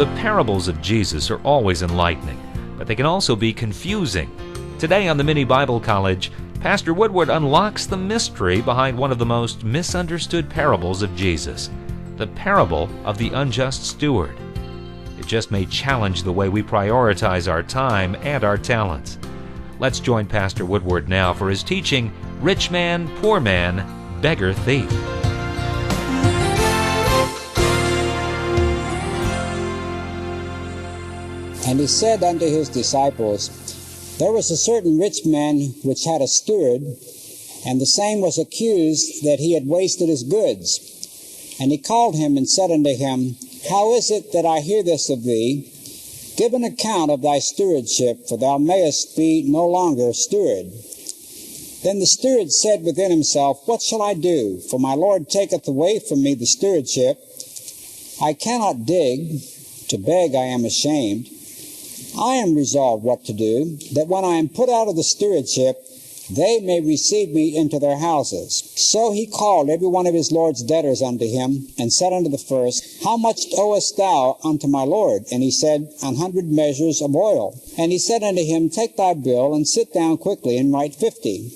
The parables of Jesus are always enlightening, but they can also be confusing. Today on the Mini Bible College, Pastor Woodward unlocks the mystery behind one of the most misunderstood parables of Jesus, the parable of the unjust steward. It just may challenge the way we prioritize our time and our talents. Let's join Pastor Woodward now for his teaching, Rich Man, Poor Man, Beggar, Thief. And he said unto his disciples, There was a certain rich man which had a steward, and the same was accused that he had wasted his goods. And he called him and said unto him, How is it that I hear this of thee? Give an account of thy stewardship, for thou mayest be no longer steward. Then the steward said within himself, What shall I do? For my Lord taketh away from me the stewardship. I cannot dig, to beg I am ashamed. I am resolved what to do, that when I am put out of the stewardship, they may receive me into their houses. So he called every one of his Lord's debtors unto him, and said unto the first, How much owest thou unto my Lord? And he said, 100 measures of oil. And he said unto him, Take thy bill, and sit down quickly, and write 50.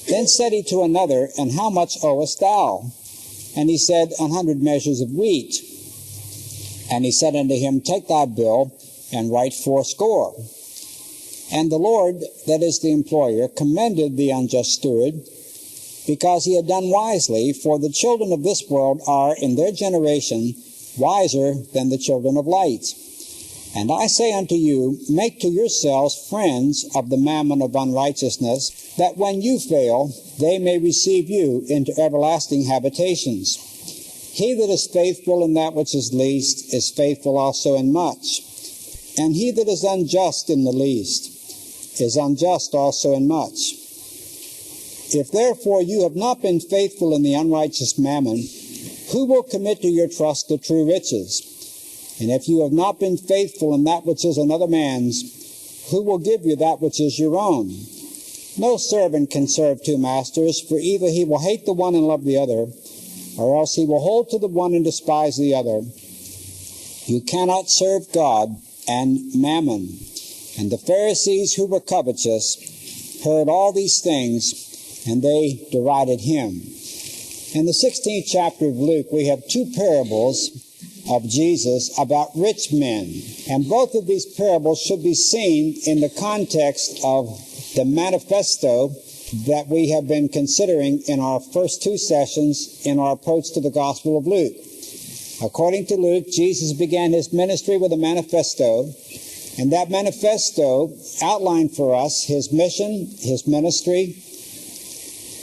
Then said he to another, And how much owest thou? And he said, 100 measures of wheat. And he said unto him, Take thy bill, and write 80. And the Lord, that is the employer, commended the unjust steward, because he had done wisely, for the children of this world are in their generation wiser than the children of light. And I say unto you, make to yourselves friends of the mammon of unrighteousness, that when you fail, they may receive you into everlasting habitations. He that is faithful in that which is least is faithful also in much. And he that is unjust in the least is unjust also in much. If therefore you have not been faithful in the unrighteous mammon, who will commit to your trust the true riches? And if you have not been faithful in that which is another man's, who will give you that which is your own? No servant can serve two masters, for either he will hate the one and love the other, or else he will hold to the one and despise the other. You cannot serve God and mammon. And the Pharisees who were covetous heard all these things, and they derided him. In the 16th chapter of Luke, we have two parables of Jesus about rich men. And both of these parables should be seen in the context of the manifesto that we have been considering in our first two sessions in our approach to the Gospel of Luke. According to Luke, Jesus began his ministry with a manifesto, and that manifesto outlined for us his mission, his ministry.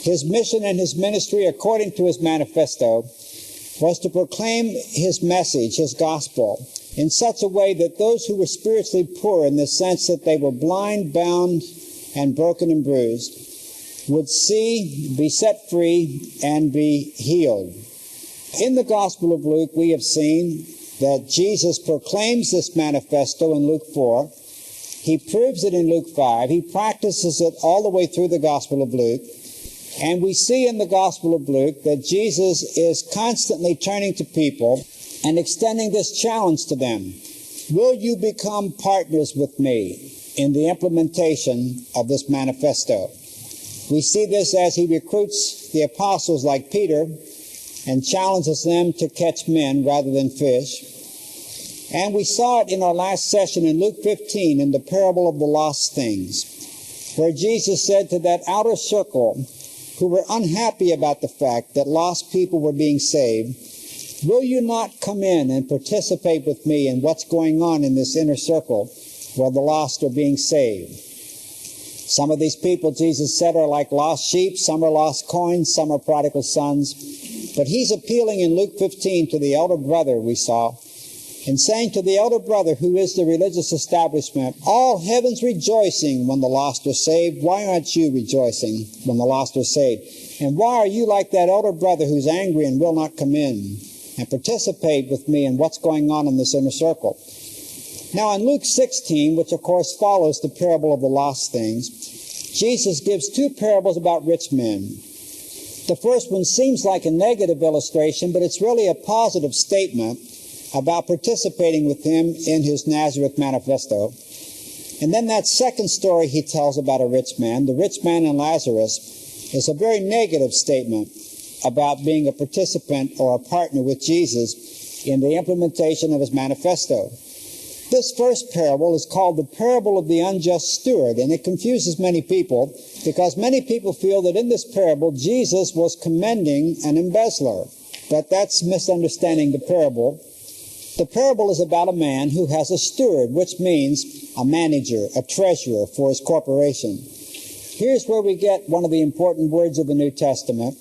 His mission and his ministry, according to his manifesto, was to proclaim his message, his gospel, in such a way that those who were spiritually poor, in the sense that they were blind, bound, and broken and bruised, would see, be set free, and be healed. In the Gospel of Luke, we have seen that Jesus proclaims this manifesto in Luke 4. He proves it in Luke 5. He practices it all the way through the Gospel of Luke. And we see in the Gospel of Luke that Jesus is constantly turning to people and extending this challenge to them. Will you become partners with me in the implementation of this manifesto? We see this as he recruits the apostles like Peter and challenges them to catch men rather than fish. And we saw it in our last session in Luke 15 in the parable of the lost things, where Jesus said to that outer circle who were unhappy about the fact that lost people were being saved, will you not come in and participate with me in what's going on in this inner circle where the lost are being saved? Some of these people, Jesus said, are like lost sheep, some are lost coins, some are prodigal sons. But he's appealing in Luke 15 to the elder brother, we saw, and saying to the elder brother, who is the religious establishment, all heaven's rejoicing when the lost are saved. Why aren't you rejoicing when the lost are saved? And why are you like that elder brother who's angry and will not come in and participate with me in what's going on in this inner circle? Now in Luke 16, which of course follows the parable of the lost things, Jesus gives two parables about rich men. The first one seems like a negative illustration, but it's really a positive statement about participating with him in his Nazareth manifesto. And then that second story he tells about a rich man, the rich man and Lazarus, is a very negative statement about being a participant or a partner with Jesus in the implementation of his manifesto. This first parable is called the parable of the unjust steward, and it confuses many people because many people feel that in this parable Jesus was commending an embezzler. But that's misunderstanding the parable. The parable is about a man who has a steward, which means a manager, a treasurer for his corporation. Here's where we get one of the important words of the New Testament.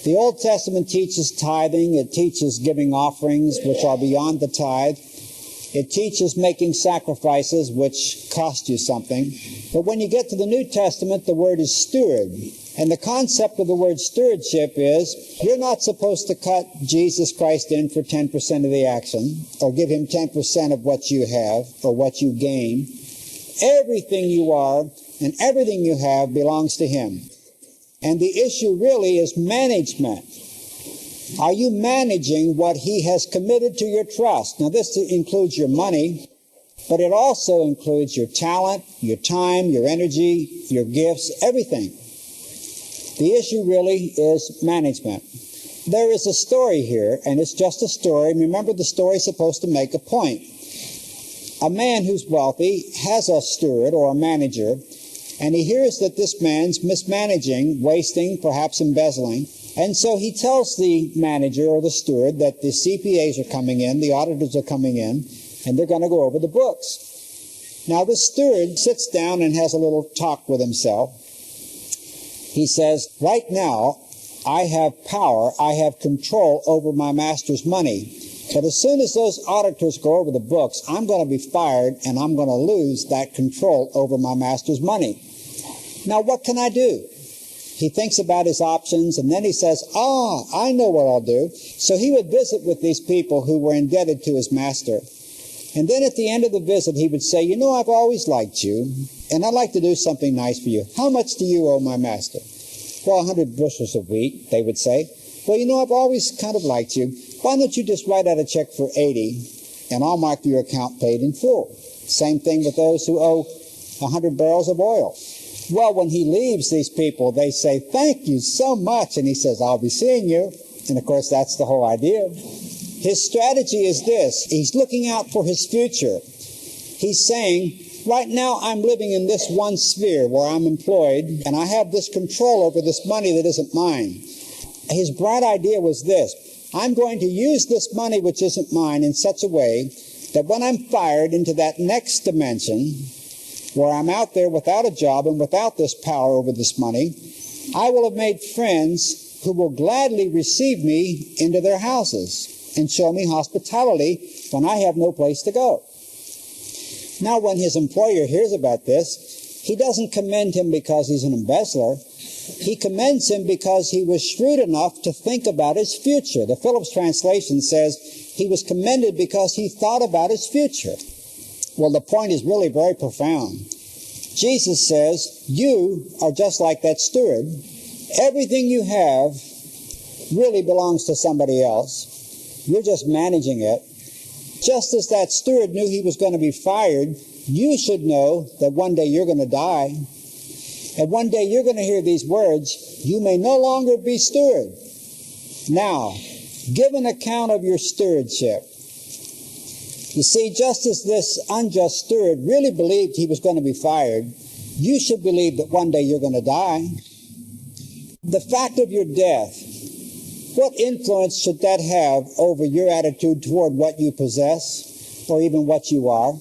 The Old Testament teaches tithing. It teaches giving offerings, which are beyond the tithe. It teaches making sacrifices, which cost you something. But when you get to the New Testament, the word is steward. And the concept of the word stewardship is you're not supposed to cut Jesus Christ in for 10% of the action or give him 10% of what you have or what you gain. Everything you are and everything you have belongs to him. And the issue really is management. Are you managing what he has committed to your trust? Now, this includes your money, but it also includes your talent, your time, your energy, your gifts, everything. The issue really is management. There is a story here, and it's just a story. Remember, the story is supposed to make a point. A man who's wealthy has a steward or a manager, and he hears that this man's mismanaging, wasting, perhaps embezzling. And so he tells the manager or the steward that the CPAs are coming in, the auditors are coming in, and they're going to go over the books. Now, the steward sits down and has a little talk with himself. He says, right now, I have power, I have control over my master's money. But as soon as those auditors go over the books, I'm going to be fired and I'm going to lose that control over my master's money. Now, what can I do? He thinks about his options, and then he says, I know what I'll do. So he would visit with these people who were indebted to his master. And then at the end of the visit, he would say, I've always liked you, and I'd like to do something nice for you. How much do you owe my master? Well, 100 bushels of wheat, they would say. Well, I've always kind of liked you. Why don't you just write out a check for 80, and I'll mark your account paid in full. Same thing with those who owe 100 barrels of oil. Well, when he leaves these people, they say, thank you so much. And he says, I'll be seeing you. And of course, that's the whole idea. His strategy is this. He's looking out for his future. He's saying, right now I'm living in this one sphere where I'm employed, and I have this control over this money that isn't mine. His bright idea was this. I'm going to use this money which isn't mine in such a way that when I'm fired into that next dimension, where I'm out there without a job and without this power over this money, I will have made friends who will gladly receive me into their houses and show me hospitality when I have no place to go. Now, when his employer hears about this, he doesn't commend him because he's an embezzler. He commends him because he was shrewd enough to think about his future. The Phillips translation says he was commended because he thought about his future. Well, the point is really very profound. Jesus says, you are just like that steward. Everything you have really belongs to somebody else. You're just managing it. Just as that steward knew he was going to be fired, you should know that one day you're going to die. And one day you're going to hear these words, you may no longer be steward. Now, give an account of your stewardship. You see, just as this unjust steward really believed he was going to be fired, you should believe that one day you're going to die. The fact of your death, what influence should that have over your attitude toward what you possess or even what you are?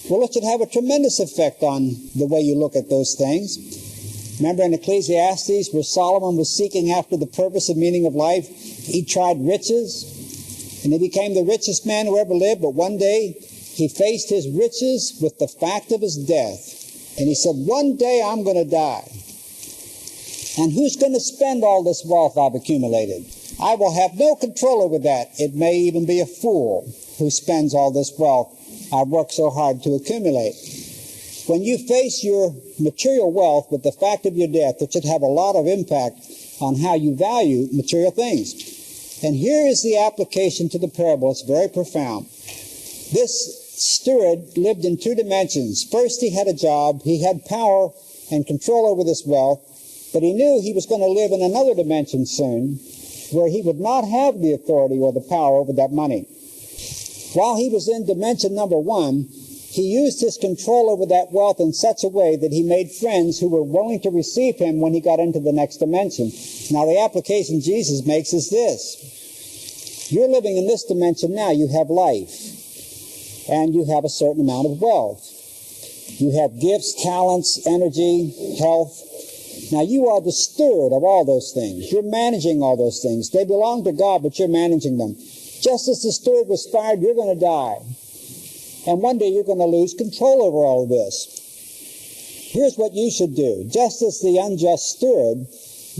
Well, it should have a tremendous effect on the way you look at those things. Remember in Ecclesiastes where Solomon was seeking after the purpose and meaning of life, he tried riches. And he became the richest man who ever lived, but one day he faced his riches with the fact of his death. And he said, one day I'm going to die. And who's going to spend all this wealth I've accumulated? I will have no control over that. It may even be a fool who spends all this wealth I've worked so hard to accumulate. When you face your material wealth with the fact of your death, it should have a lot of impact on how you value material things. And here is the application to the parable. It's very profound. This steward lived in two dimensions. First, he had a job. He had power and control over this wealth. But he knew he was going to live in another dimension soon, where he would not have the authority or the power over that money. While he was in dimension number one, he used his control over that wealth in such a way that he made friends who were willing to receive him when he got into the next dimension. Now, the application Jesus makes is this. You're living in this dimension now. You have life, and you have a certain amount of wealth. You have gifts, talents, energy, health. Now, you are the steward of all those things. You're managing all those things. They belong to God, but you're managing them. Just as the steward was fired, you're going to die. And one day you're going to lose control over all of this. Here's what you should do. Just as the unjust steward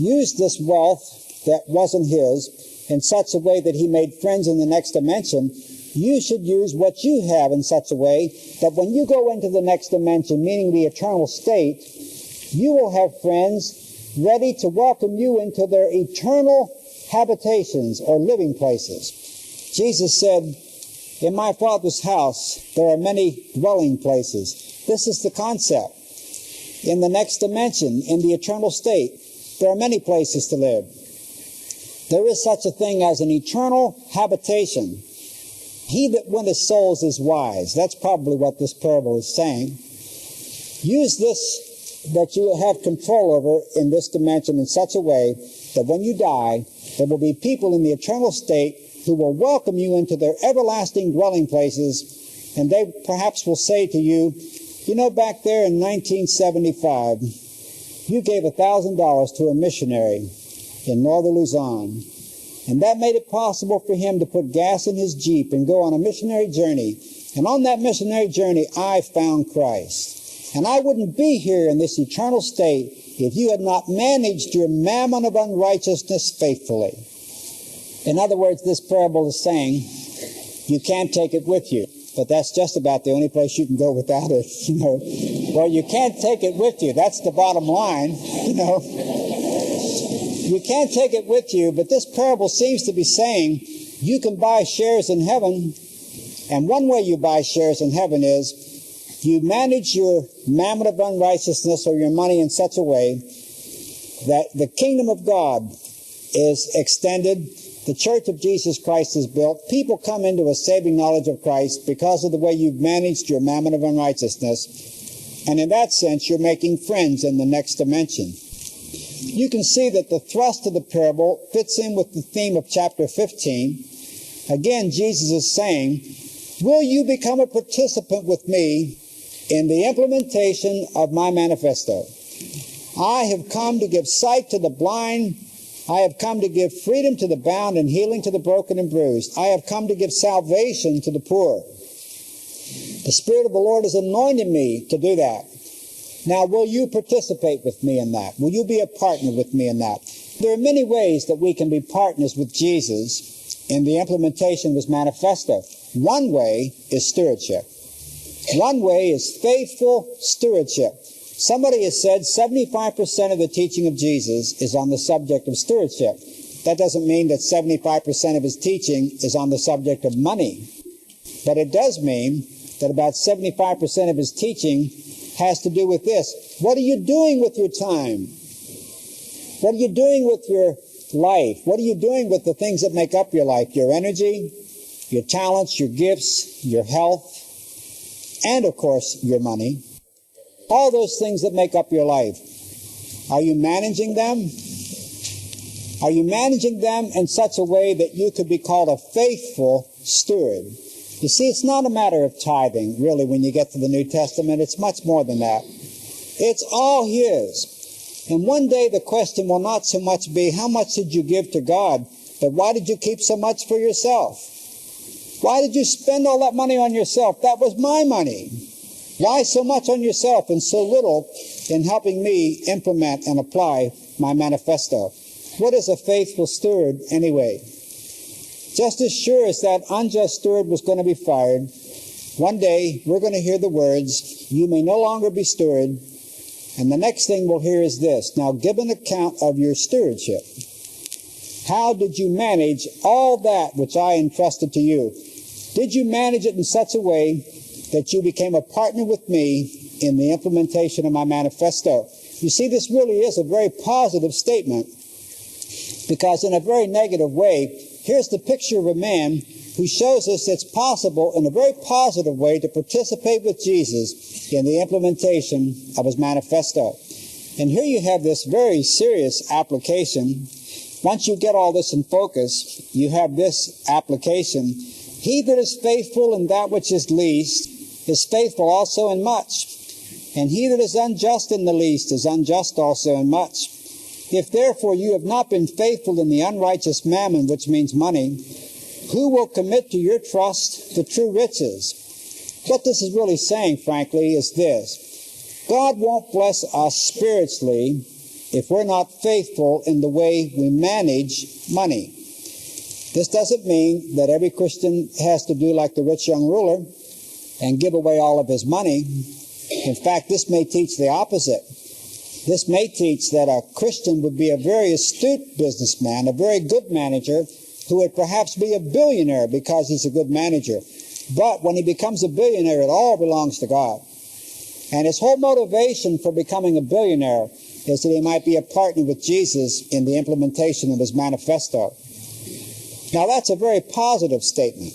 used this wealth that wasn't his in such a way that he made friends in the next dimension, you should use what you have in such a way that when you go into the next dimension, meaning the eternal state, you will have friends ready to welcome you into their eternal habitations or living places. Jesus said, in my Father's house, there are many dwelling places. This is the concept. In the next dimension, in the eternal state, there are many places to live. There is such a thing as an eternal habitation. He that winneth souls is wise. That's probably what this parable is saying. Use this that you have control over in this dimension in such a way that when you die, there will be people in the eternal state who will welcome you into their everlasting dwelling places, and they perhaps will say to you, you know, back there in 1975, you gave $1,000 to a missionary in northern Luzon, and that made it possible for him to put gas in his Jeep and go on a missionary journey. And on that missionary journey, I found Christ. And I wouldn't be here in this eternal state if you had not managed your mammon of unrighteousness faithfully. In other words, this parable is saying, you can't take it with you. But that's just about the only place you can go without it, you know. Well, you can't take it with you. That's the bottom line, you know. You can't take it with you, but this parable seems to be saying you can buy shares in heaven. And one way you buy shares in heaven is you manage your mammon of unrighteousness or your money in such a way that the kingdom of God is extended. The church of Jesus Christ is built. People come into a saving knowledge of Christ because of the way you've managed your mammon of unrighteousness. And in that sense, you're making friends in the next dimension. You can see that the thrust of the parable fits in with the theme of chapter 15. Again, Jesus is saying, will you become a participant with me in the implementation of my manifesto? I have come to give sight to the blind. I have come to give freedom to the bound and healing to the broken and bruised. I have come to give salvation to the poor. The Spirit of the Lord has anointed me to do that. Now, will you participate with me in that? Will you be a partner with me in that? There are many ways that we can be partners with Jesus in the implementation of his manifesto. One way is stewardship. One way is faithful stewardship. Somebody has said 75% of the teaching of Jesus is on the subject of stewardship. That doesn't mean that 75% of his teaching is on the subject of money. But it does mean that about 75% of his teaching has to do with this. What are you doing with your time? What are you doing with your life? What are you doing with the things that make up your life? Your energy, your talents, your gifts, your health, and of course, your money. All those things that make up your life. Are you managing them? Are you managing them in such a way that you could be called a faithful steward? You see, it's not a matter of tithing, really, when you get to the New Testament. It's much more than that. It's all his. And one day the question will not so much be, how much did you give to God? But why did you keep so much for yourself? Why did you spend all that money on yourself? That was my money. Why so much on yourself and so little in helping me implement and apply my manifesto? What is a faithful steward anyway? Just as sure as that unjust steward was going to be fired, one day we're going to hear the words, you may no longer be steward. And the next thing we'll hear is this, now give an account of your stewardship. How did you manage all that which I entrusted to you? Did you manage it in such a way that you became a partner with me in the implementation of my manifesto? You see, this really is a very positive statement, because in a very negative way, here's the picture of a man who shows us it's possible in a very positive way to participate with Jesus in the implementation of his manifesto. And here you have this very serious application. Once you get all this in focus, you have this application. He that is faithful in that which is least is faithful also in much. And he that is unjust in the least is unjust also in much. If therefore you have not been faithful in the unrighteous mammon, which means money, who will commit to your trust the true riches? What this is really saying, frankly, is this. God won't bless us spiritually if we're not faithful in the way we manage money. This doesn't mean that every Christian has to do like the rich young ruler and give away all of his money. In fact, this may teach the opposite. This may teach that a Christian would be a very astute businessman, a very good manager, who would perhaps be a billionaire because he's a good manager. But when he becomes a billionaire, it all belongs to God. And his whole motivation for becoming a billionaire is that he might be a partner with Jesus in the implementation of his manifesto. Now that's a very positive statement.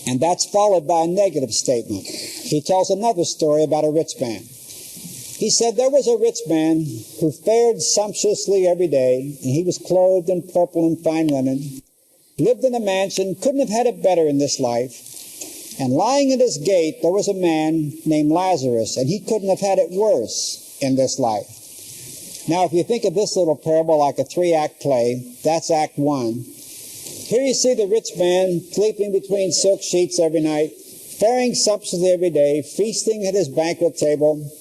And that's followed by a negative statement. He tells another story about a rich man. He said there was a rich man who fared sumptuously every day, and he was clothed in purple and fine linen, lived in a mansion, couldn't have had it better in this life. And lying at his gate, there was a man named Lazarus, and he couldn't have had it worse in this life. Now, if you think of this little parable like a 3-act play, that's Act 1. Here you see the rich man sleeping between silk sheets every night, faring sumptuously every day, feasting at his banquet table.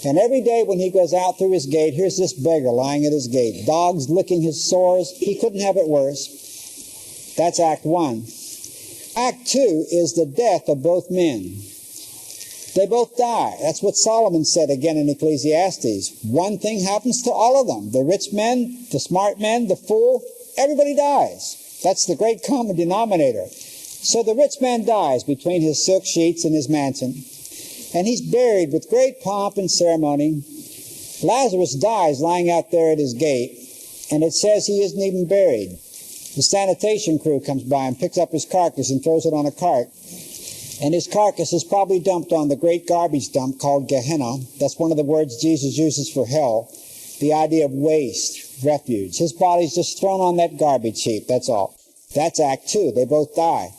And every day when he goes out through his gate, here's this beggar lying at his gate, dogs licking his sores. He couldn't have it worse. That's Act 1. Act 2 is the death of both men. They both die. That's what Solomon said again in Ecclesiastes. One thing happens to all of them. The rich men, the smart men, the fool, everybody dies. That's the great common denominator. So the rich man dies between his silk sheets and his mansion. And he's buried with great pomp and ceremony. Lazarus dies lying out there at his gate, and it says he isn't even buried. The sanitation crew comes by and picks up his carcass and throws it on a cart. And his carcass is probably dumped on the great garbage dump called Gehenna. That's one of the words Jesus uses for hell. The idea of waste, refuge. His body's just thrown on that garbage heap, that's all. That's Act 2. They both die.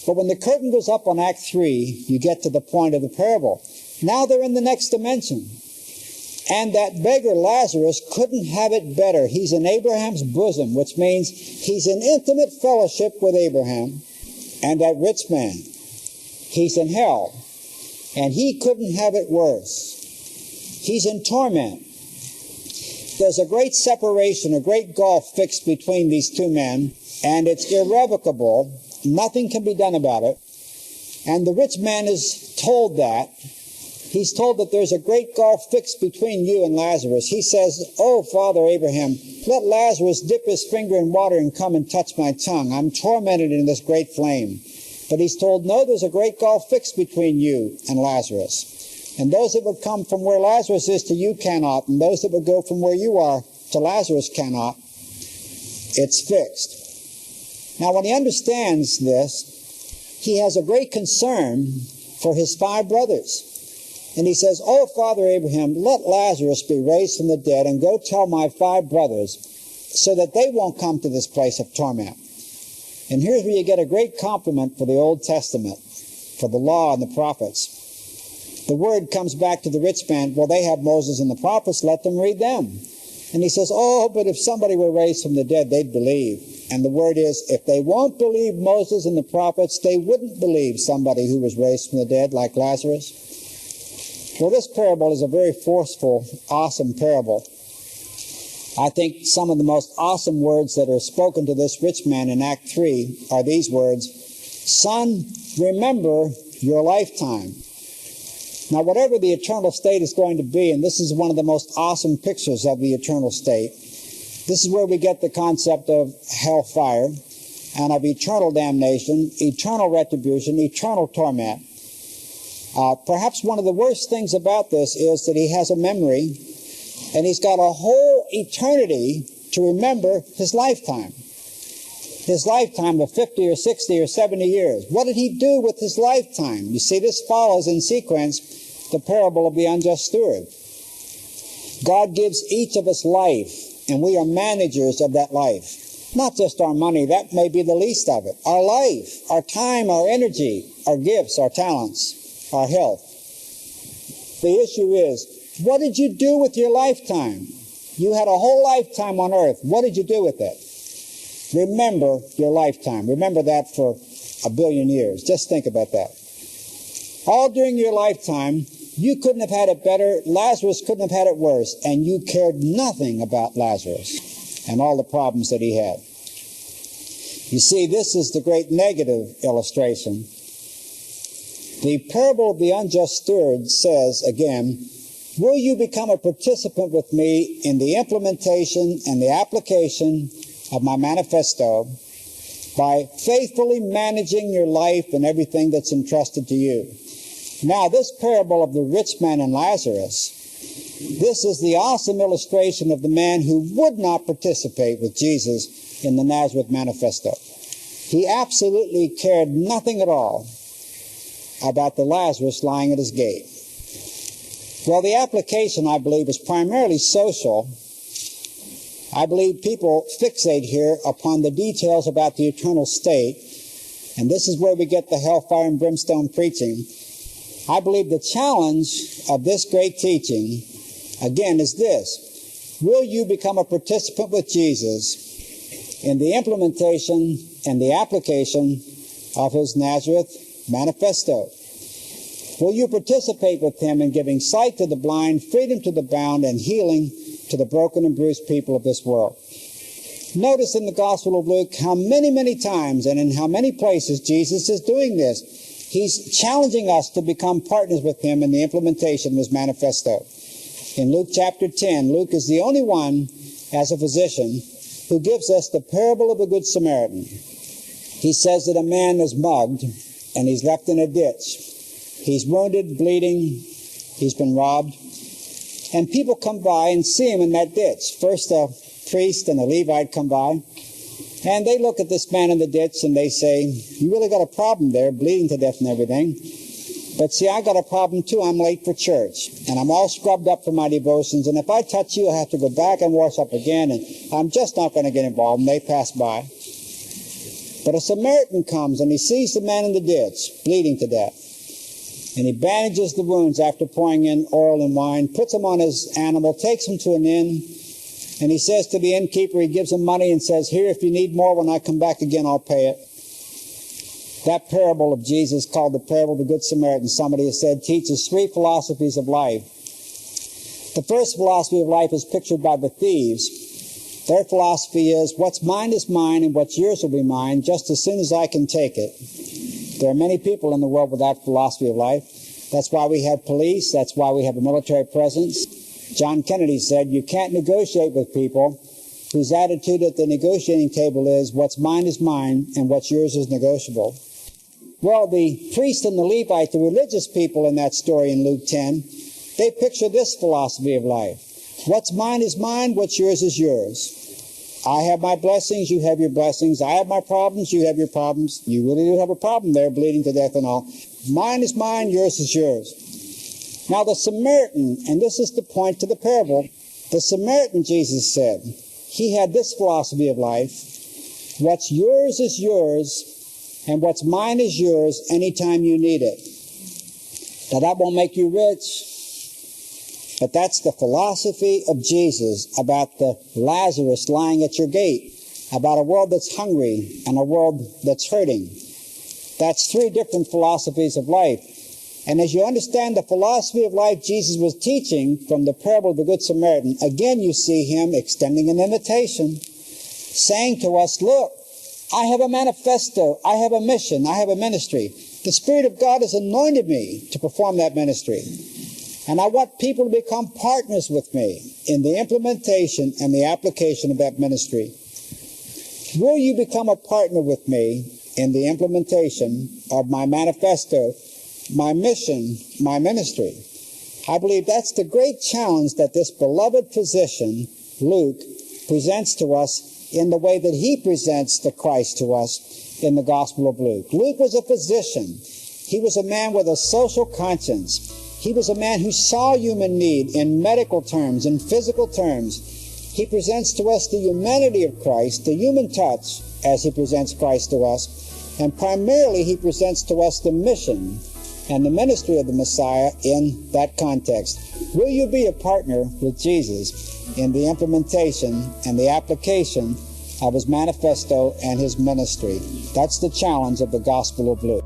But when the curtain goes up on Act 3, you get to the point of the parable. Now they're in the next dimension. And that beggar Lazarus couldn't have it better. He's in Abraham's bosom, which means he's in intimate fellowship with Abraham. And that rich man, he's in hell. And he couldn't have it worse. He's in torment. There's a great separation, a great gulf fixed between these two men, and it's irrevocable. Nothing can be done about it. And the rich man is told that. He's told that there's a great gulf fixed between you and Lazarus. He says, "Oh, Father Abraham, let Lazarus dip his finger in water and come and touch my tongue. I'm tormented in this great flame." But he's told, no, there's a great gulf fixed between you and Lazarus. And those that would come from where Lazarus is to you cannot, and those that would go from where you are to Lazarus cannot. It's fixed. Now, when he understands this, he has a great concern for his 5 brothers. And he says, "Oh, Father Abraham, let Lazarus be raised from the dead and go tell my 5 brothers so that they won't come to this place of torment." And here's where you get a great compliment for the Old Testament, for the law and the prophets. The word comes back to the rich man, well, they have Moses and the prophets, let them read them. And he says, oh, but if somebody were raised from the dead, they'd believe. And the word is, if they won't believe Moses and the prophets, they wouldn't believe somebody who was raised from the dead, like Lazarus. Well, this parable is a very forceful, awesome parable. I think some of the most awesome words that are spoken to this rich man in Act 3 are these words, "Son, remember your lifetime." Now, whatever the eternal state is going to be, and this is one of the most awesome pictures of the eternal state, This is where we get the concept of hellfire and of eternal damnation, eternal retribution, eternal torment. Perhaps one of the worst things about this is that he has a memory, and he's got a whole eternity to remember his lifetime. His lifetime of 50 or 60 or 70 years. What did he do with his lifetime? You see, this follows in sequence the parable of the unjust steward. God gives each of us life, and we are managers of that life. Not just our money, that may be the least of it. Our life, our time, our energy, our gifts, our talents, our health. The issue is, what did you do with your lifetime? You had a whole lifetime on earth. What did you do with it? Remember your lifetime. Remember that for 1 billion years. Just think about that. All during your lifetime, you couldn't have had it better. Lazarus couldn't have had it worse. And you cared nothing about Lazarus and all the problems that he had. You see, this is the great negative illustration. The parable of the unjust steward says, again, will you become a participant with me in the implementation and the application of my manifesto by faithfully managing your life and everything that's entrusted to you? Now, this parable of the rich man and Lazarus, this is the awesome illustration of the man who would not participate with Jesus in the Nazareth manifesto. He absolutely cared nothing at all about the Lazarus lying at his gate. Well, the application, I believe, is primarily social. I believe people fixate here upon the details about the eternal state, and this is where we get the hellfire and brimstone preaching. I believe the challenge of this great teaching, again, is this. Will you become a participant with Jesus in the implementation and the application of his Nazareth manifesto? Will you participate with him in giving sight to the blind, freedom to the bound, and healing to the broken and bruised people of this world? Notice in the Gospel of Luke how many, many times and in how many places Jesus is doing this. He's challenging us to become partners with him in the implementation of his manifesto. In Luke chapter 10, Luke is the only one, as a physician, who gives us the parable of the Good Samaritan. He says that a man is mugged and he's left in a ditch. He's wounded, bleeding, he's been robbed. And people come by and see him in that ditch. First a priest and a Levite come by, and they look at this man in the ditch and they say, you really got a problem there, bleeding to death and everything. But see, I got a problem too. I'm late for church, and I'm all scrubbed up for my devotions, and if I touch you, I have to go back and wash up again, and I'm just not going to get involved. And they pass by. But a Samaritan comes, and he sees the man in the ditch, bleeding to death. And he bandages the wounds after pouring in oil and wine, puts him on his animal, takes him to an inn, and he says to the innkeeper, he gives him money and says, here, if you need more, when I come back again, I'll pay it. That parable of Jesus, called the parable of the Good Samaritan, somebody has said, teaches 3 philosophies of life. The first philosophy of life is pictured by the thieves. Their philosophy is, what's mine is mine, and what's yours will be mine, just as soon as I can take it. There are many people in the world with that philosophy of life. That's why we have police. That's why we have a military presence. John Kennedy said, you can't negotiate with people whose attitude at the negotiating table is, what's mine is mine, and what's yours is negotiable. Well, the priest and the Levite, the religious people in that story in Luke 10, they picture this philosophy of life. What's mine is mine, what's yours is yours. I have my blessings, you have your blessings. I have my problems, you have your problems. You really do have a problem there, bleeding to death and all. Mine is mine, yours is yours. Now the Samaritan, and this is the point to the parable, the Samaritan, Jesus said, he had this philosophy of life. What's yours is yours, and what's mine is yours anytime you need it. Now that won't make you rich, but that's the philosophy of Jesus about the Lazarus lying at your gate, about a world that's hungry and a world that's hurting. That's 3 different philosophies of life. And as you understand the philosophy of life Jesus was teaching from the parable of the Good Samaritan, again you see him extending an invitation, saying to us, look, I have a manifesto, I have a mission, I have a ministry. The Spirit of God has anointed me to perform that ministry. And I want people to become partners with me. in the implementation and the application of that ministry. Will you become a partner with me in the implementation of my manifesto, my mission, my ministry? I believe that's the great challenge that this beloved physician, Luke, presents to us in the way that he presents the Christ to us in the Gospel of Luke. Luke was a physician. He was a man with a social conscience. He was a man who saw human need in medical terms, in physical terms. He presents to us the humanity of Christ, the human touch, as he presents Christ to us. And primarily, he presents to us the mission and the ministry of the Messiah in that context. Will you be a partner with Jesus in the implementation and the application of his manifesto and his ministry? That's the challenge of the Gospel of Luke.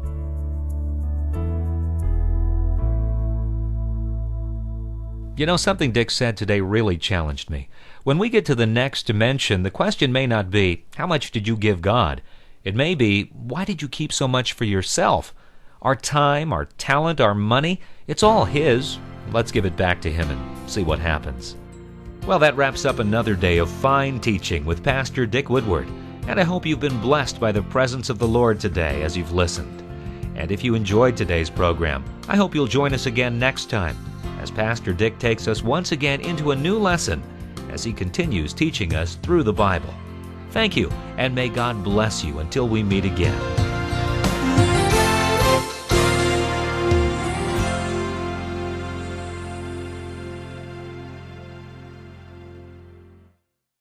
You know, something Dick said today really challenged me. When we get to the next dimension, the question may not be, how much did you give God? It may be, why did you keep so much for yourself? Our time, our talent, our money, it's all His. Let's give it back to Him and see what happens. Well, that wraps up another day of fine teaching with Pastor Dick Woodward, and I hope you've been blessed by the presence of the Lord today as you've listened. And if you enjoyed today's program, I hope you'll join us again next time as Pastor Dick takes us once again into a new lesson as he continues teaching us through the Bible. Thank you, and may God bless you until we meet again.